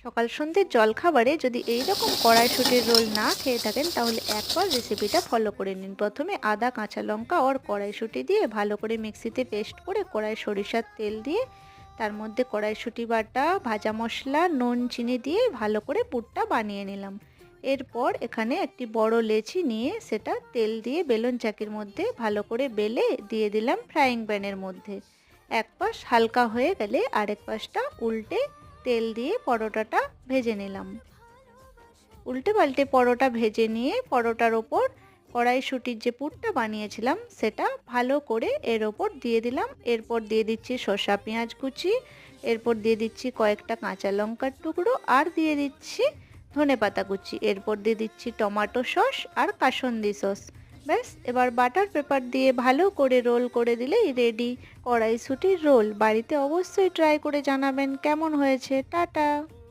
সকাল সন্ধ্যের জলখাবারে যদি এই রকম কড়াইশুঁটির রোল না খেয়ে থাকেন তাহলে একবার রেসিপিটা ফলো করে নিন। প্রথমে আদা, কাঁচা লঙ্কা আর কড়াইশুঁটি দিয়ে ভালো করে মিক্সিতে পেস্ট করে কড়াই সরিষার তেল দিয়ে তার মধ্যে কড়াইশুঁটি বাটা, ভাজা মশলা, নুন, চিনি দিয়ে ভালো করে পুরটা বানিয়ে নিলাম। এরপর এখানে একটি বড় লেচি নিয়ে সেটা তেল দিয়ে বেলুন চাকির মধ্যে ভালো করে বেলে দিয়ে দিলাম ফ্রাইং প্যানের মধ্যে। এক পাশ হালকা হয়ে গেলে আরেক পাশটা উল্টে তেল দিয়ে পরোটাটা ভেজে নিলাম। উল্টে পাল্টে পরোটা ভেজে নিয়ে পরোটার ওপর কড়াইশুঁটির যে পুরটা বানিয়েছিলাম সেটা ভালো করে এর ওপর দিয়ে দিলাম। এরপর দিয়ে দিচ্ছি শসা পেঁয়াজ কুচি, এরপর দিয়ে দিচ্ছি কয়েকটা কাঁচা লঙ্কার টুকরো আর দিয়ে দিচ্ছি ধনেপাতা কুচি, এরপর দিয়ে দিচ্ছি টমেটো সস আর কাসুন্দি সস। ব্যাস, এবার বাটার পেপার দিয়ে ভালো করে রোল করে দিলেই রেডি কড়াইশুঁটির রোল। বাড়িতে অবশ্যই ট্রাই করে জানাবেন কেমন হয়েছে। টাটা।